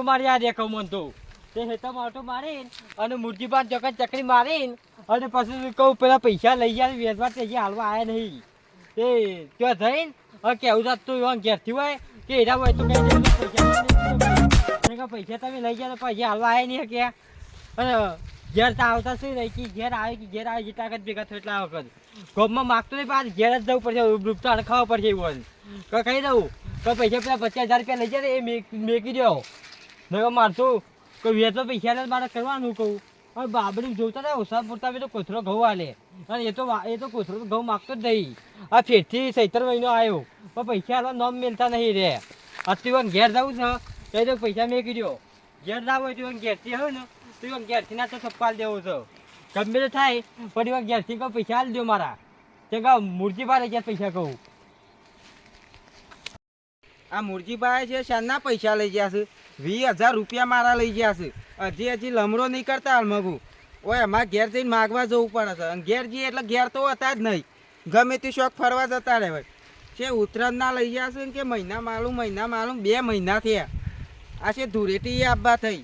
મારી આ દેખાવ મન તો તે હેતામાં આટો મારીને અને મૂર્તિપાન ચકન ચકરી મારીને અને પછી કહું પેલા પૈસા લઈ જાય વેચવા તે હાલવા આવ્યા નહીં તે ત્યાં જઈને કેવું થાત તું એવા ઘેરથી હોય કે એના હોય તો કઈ પૈસા તમે લઈ ગયા તો પછી હાલવા આવ્યા નહીં કે અને ઘેર તો આવતા શું રહી કે ઘેર આવે જેટલા વખત ભેગા થયો એટલા વખત ગોમમાં માગતો નહીં પાછું ઘેર જ જવું પડશે ડૂબતા અડખાવા પડશે એવું કહી દઉં તો પૈસા પેલા 50,000 રૂપિયા લઈ જાય એ મેકી દો નકર મારતું કોઈ વેચો પૈસા મારે કરવાનું કહું અને બાબડી જોતા ને ઓછા પૂરતા તો કોથળો ઘઉં હાલે અને એ તો કોથળો ઘઉં માગતો જ નહીં આ ફેરથી 17 મહિનો આવ્યો પણ પૈસા હાલવા નોમ મેળતા નહીં રે અત્યારે ઘેર જવું છે તો પૈસા મેકી દો ઘેર ના હોય તો ઘેરથી હોય ને તો ઘેરથી ના તો સપ્પાલ દેવો છો ગમે તે થાય પણ ઘેરથી કહું પૈસા હાલ દો મારા તે કહું મૂર્તિભાઈ લઈ ગયા પૈસા કહું આ મૂર્તિભાઈ છે શાના પૈસા લઈ ગયા છે 20,000 રૂપિયા મારા લઈ ગયા છે હજી લમડો નહીં કરતા હાલ મગું ઓય અમારે ઘેર જઈને માગવા જવું પડે છે અને ઘેર જઈએ એટલે ઘેર તો હતા જ નહીં ગમે તે શોખ ફરવા જતા રહેવાય છે ઉત્તરાયણના લઈ ગયા છે ને કે મહિના માલુમ 2 મહિના થયા આ છે ધૂળેટી આપવા થઈ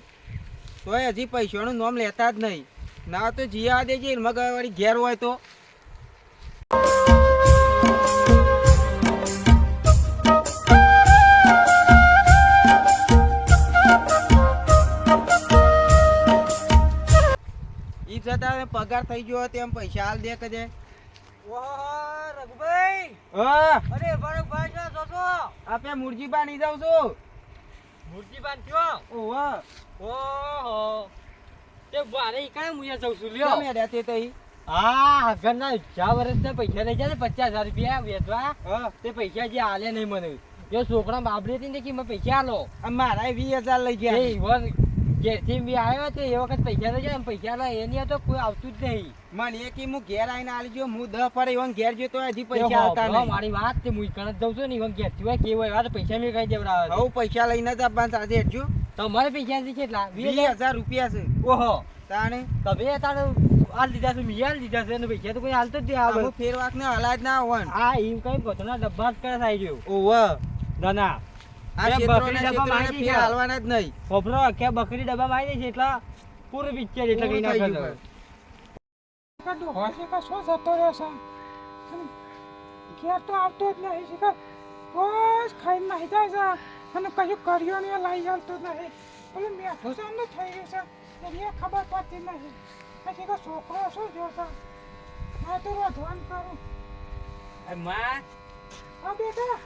તોય હજી પૈસાનું નામ લેતા જ નહીં ના તો જીયા દેજે મગ વળી ઘેર હોય તો ઈ છતાં પગાર થઈ ગયો તેમ પૈસા હાલ દે કદે રઘુભાઈ અરે ભાઈ આપે મુરજીબા નહીં જાઉં છું મૂર્તિપાન થયો ઓહો તે બારે કાય મુયા જઉં છું લ્યો તમે રહેતે તઈ હા ઘરના 4 વર્ષના પૈસા લઈ જાય 50,000 રૂપિયા વેચવા તે પૈસા જે હાલે નહીં મને જો છોકરા બાબરી હતી ને કે મેં પૈસા હાલો મારા 20,000 લઈ ગયા ઘેરથી બી આવ્યો તો એ વખત પૈસા લઈ જાય પૈસા લે એની તો કોઈ આવતું જ નહીં મને એ કે હું ઘેર આવીને આલી ગયો હું 10 પડે એવા ઘેર ગયો તો હજી પૈસા આવતા નહીં મારી વાત તે મુઈ કણ જઉં છું ને એવા ઘેરથી હોય કેવું હોય તો પૈસા મેં કઈ દેવડાવે હવે પૈસા લઈને જ આપવાનું સાથે હેઠજો તમારે પૈસા છે કેટલા 20,000 રૂપિયા છે ઓહો તાણે તમે તારે હાલ દીધા છે મેં હાલ દીધા છે અને પૈસા તો કોઈ હાલતો જ આવે ફેરવાક ને હલાજ ના હોવાનું હા એમ કઈ પોતાના ડબ્બા જ કરે થઈ ગયો ઓહો ના આ બકરી ડબ્બા ફેર હાલવાના જ નહીં ખબરો કે બકરી ડબ્બા માં આવી છે એટલે પૂરું પિક્ચર એટલે કઈ ના કરે કાઢો હોશે કા સો જતો રહેશે ઘેર તો આવતો જ નહીં શીખર બસ ખાઈને નાહી જાય છે અને કશું કર્યો ને લાવી ચાલતો નહીં પેલું મેઠું છે એમને થઈ ગયું છે એને ખબર પડતી નહીં પછી કે છોકરો શું જોશે હા તો રોધવાન કરું માં હા બેટા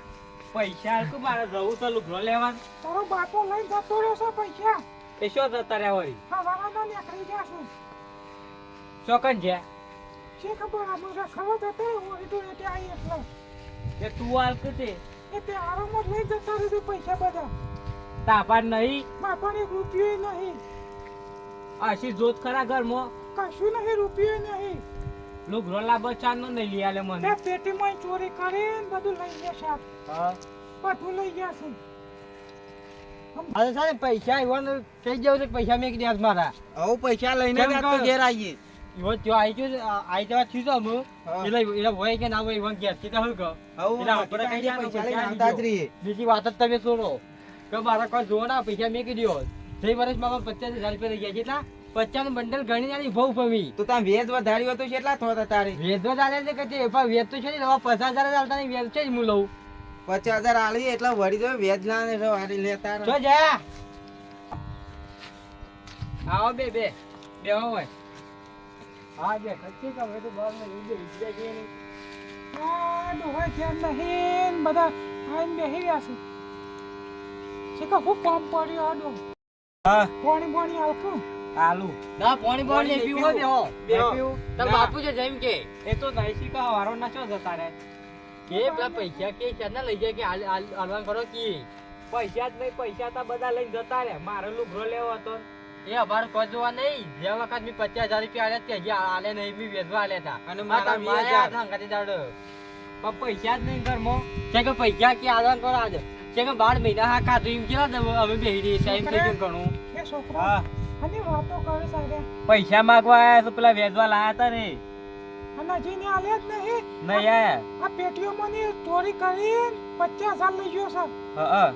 પૈસા આલતું મારે જવું તો લુગડો લેવા તારો બાપો લઈ જતો રહેશે પૈસા એ શું જતા રહ્યા વળી હવાના નીકળી જશું ચોકન છે શી ખબર અમારે ખબર જતા હોય તો એટલે આવી એટલે એ તું હાલ કે તે એ તે આરામમાં લઈ જતા રહેશે પૈસા બધા તાપાર નહીં બાપાને રૂપિયો નહીં આશી જોત ખરા ઘરમાં કશું નહીં રૂપિયો નહીં લુગડો લાંબો ચાર નો નહીં લઈ આલે મને મેં પેટીમાં ચોરી કરીને બધું લઈ ગયા સાહેબ બધું લઈ ગયા છે અરે સાહેબ પૈસા ઈવન કઈ જવું છે પૈસા મેં દે મારા હવે પૈસા લઈને જ તો ઘેર આવીએ ઈવન જો આવી જવા થયું તો હું એટલે એના હોય કે ના હોય ઈવન ઘેર થી તો હું કહું હવે પૈસા લઈને આવતા જ રહીએ બીજી વાત જ તમે છોડો કે મારા કોઈ જોવો ના પૈસા મેં દો 2 વર્ષમાં 50,000 રૂપિયા લઈ ગયા કેટલા 50 નું બંડલ ગણી આની બહુ ફમી તો તાર વેજ વધાર્યો તો કેટલા થોતા તારે વેચો ચાલે છે કે પણ વેચ તો છે ને 50,000 ચાલતા નહીં વેચ છે જ હું લઉં 50,000 આલી એટલે વળી દો વેજ ના ને વારી લેતા જો જા આવો બે હોય હા બે સચ્ચી કામ હે તો બાર ને લીધે ઇજ્જા કે નહીં આ ડોહા ઘેર નહીં બધા આઈને બેહી ગયા છે શીખા ખૂબ કામ પડ્યો આ ડો હા પાણી આવતું આલુ ના પાણી પીવો બેહો તાર બાપુ છે જેમ કે એ તો દઈસી કા વારો ના છો જતા રે કે પેલા પૈસા કે ચાના લઈ જાય કે આલવાન કરો કે પૈસા જ નહીં પૈસા તા બધા લઈને જતા રે મારે લુગડો લેવો હતો એ અમાર કોજવા નહીં જે વખત મી 50,000 રૂપિયા આલે તે જે આલે નહીં મી વેચવા આલેતા અને મારા 20,000 સંગાતી દાડ પણ પૈસા જ નહીં ઘરમાં કે પૈસા કે આલવાન કરો આજ કે 12 મહિના હા કાઢી એમ કેલા અમે બેહી રહી છે એમ કે ઘણું એ છોકરા અને વાતો કરે સાહેબ પૈસા માંગવા આયા તો પેલા વેચવા લાયા તા રે અને જીને આલે જ નહીં યાર આ પેટીઓ મને ચોરી કરીને 50,000 લઈ ગયો છે હા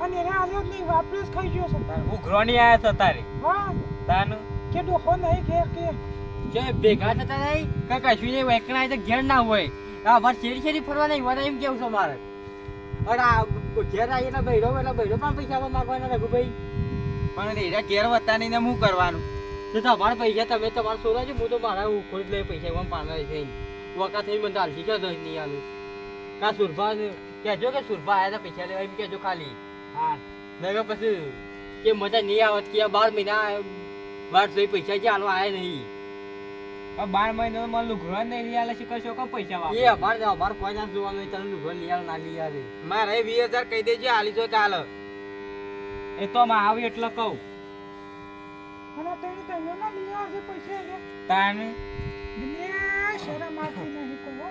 અને એને આલ્યો જ નહીં, વાપર્યો જ ખાઈ ગયો છે. ઉઘરોની આયા છે તારે હા તાન કે ડોહો નહીં ઘેર કે જે ભેગા થતા નહીં કે કશું નહીં એકણા તો ઘેર ના હોય આ અમારે શેરી ફરવા નહીં વરે એમ કેવું છે મારે અરે આ ઘેર આવીએ એટલે બૈરો પણ પૈસા આપવા માંગવાના રઘુભાઈ પણ એના ઘેર વત્તા નહીં ને શું કરવાનું? તો તમારા પૈસા તમે તમારે સોરા છે હું તો મારા ખોરી લઈ પૈસા એમાં પાના છે વખત થઈ મને તો હાલશી છે નહીં આલું કા સુરભા કહેજો કે સુરભા આવ્યા હતા પૈસા લેવા એમ કહેજો ખાલી હા નહીં પછી કે મજા નહીં આવત કે 12 મહિના બાર જોઈ પૈસા જે હાલવા આવ્યા નહીં 12 મહિના મને લુઘરો નહીં લઈ આલે શીખશો કે પૈસા વાપરે એ અમારે કોઈ ના જોવાનું તને લુઘરો લઈ આલે ના લઈ આલે મારે 20,000 કહી દેજે હાલી જો કાલ. એ તો માં આવી એટલે કહું અને તેની તૈયો ના લઈ આવજે પૈસા એટલે તાને દુનિયા શરમ આવતી નહીં કહો.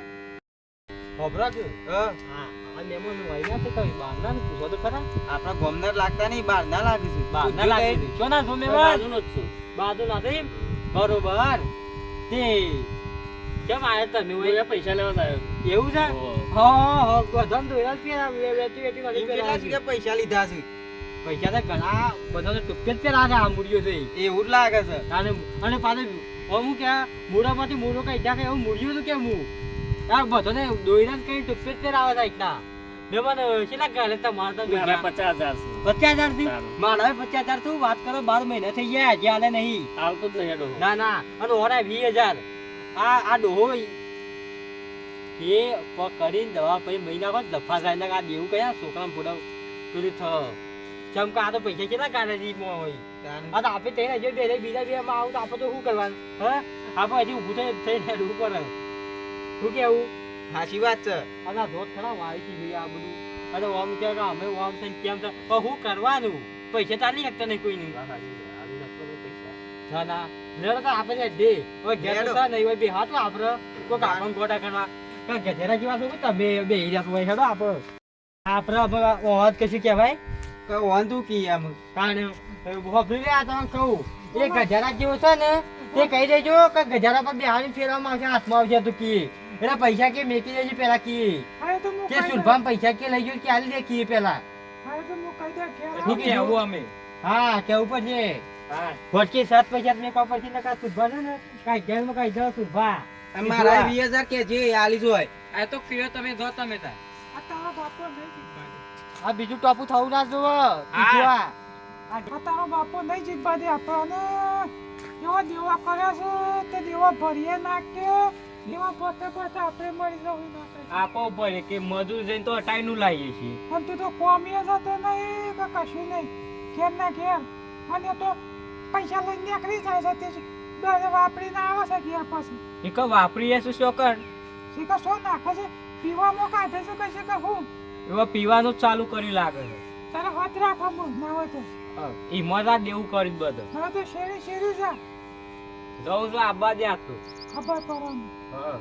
ખબર છે હા હા આ મેમો નું વાઈ ના છે કઈ બહાર ના પૂછો તો ખરા આપણા ગોમનાર લાગતા નહીં, બહાર ના લાગીશું. બહાર ના લાગે છો ના છો મેમો બાજુનો જ છું બાજુ ના થઈ બરોબર તે કેમ આયા તમે ઓય પૈસા લેવા આવ્યો એવું છે હા ગધમ તો એના પેલા વેટી વેટી વાળી કેટલા જગ્યાએ પૈસા લીધા છે? પૈસા તો ઘણા બધા તો ટુક્કે જ પેલા આ મૂળ્યો છે એવું જ લાગે છે. અને પાછું હું કે મૂળામાંથી મૂળો કઈ ત્યાં એવું મૂળ્યું હતું કે હું આ બધો ને દોઈરા કઈ ટુક્કે જ પેલા આવે છે ના મેં મને કેટલા ગાલે તમારે તો 50,000 થી મારા 50,000 તું વાત કરો 12 મહિના થઈ ગયા હજી આલે નહીં આવતો જ નહીં ના ના અને ઓરા 20,000 આ ડોહો એ કરીને દવા પછી મહિના બાદ લફા જાય ને આ દેવું કયા છોકરા ફોડા પેલું ચમકા આ તો પૈસા કેટલા કાઢે છે હોય આ તો આપણે થઈને હજી બે બીજા બે માં આવું તો આપણે તો શું કરવાનું હા આપણે હજી ઊભું થઈને હેડવું પડે શું કેવું સાચી વાત છે. આ ધોત ખરા વાળી થી ભાઈ આ બધું અને ઓમ કે અમે ઓમ થઈને કેમ છે પણ શું કરવાનું પૈસા ચાલી શકતા નહીં કોઈ નહીં ના ના લેડો તો આપણે દે હવે ઘેર તો નહીં હોય બે હાથ આપણે કોઈ કાપણ ગોટા કરવા ગધેરા જેવા છો તમે બે હીરા હોય હેડો આપણે ઓહદ કશું કહેવાય વાંધું કી આમ કારણ હોભરી લે આ તમે કહું એ ગધેરા જેવો છે ને તે કહી દેજો કે ગધેરા પર બેહાડી ફેરવામાં આવશે હાથમાં આવશે તું કી એના પૈસા કે મેકી દેજે પેલા કી હા તો હું કે સુરભામ પૈસા કે લઈ ગયો કે આલી દે કી પેલા હા તો હું કહી દે ઘેર શું કેવું અમે હા કેવું પડશે હા ભટકી 7 પૈસા મેં કો પછી ને કા સુરભા છે ને કાઈ ઘેર માં કાઈ જાવ સુરભા મારા 20,000 કે જે હાલી જોય. આ તો કયો તમે જો તમે તા આ તારો બાપો નહીં જીતવા આ બીજું ટોપું થવું ના જોવો આ તારો બાપો નહીં જીતવા દે આપણને એવા દેવા કર્યા છે તે દેવા ભરીએ નાખે દેવા પોતે પોતે આપણે મરી જવું નાખે આપો પડે કે મજૂર જઈને તો અટાઈ નું લાવીએ છીએ પણ તું તો કોમીએ જતો નહીં કે કશું નહીં ઘેર ના ઘેર અને તો પૈસા લઈને નીકળી જાય છે તે દર વાપરીને આવે છે ઘેર પછી એ કો વાપરીએ શું શોકર શીખા શું નાખે છે પીવામાં કાઢે છે કશે કે હું એવા પીવાનું જ ચાલુ કરી લાગે છે તારે હાથ રાખવા મૂળ ના હોય તો ઈ મજા દેવું કરી બધો હવે તો શેરી શેરી જા જવું છું આબા દે આખું ખબર પડવાનું હા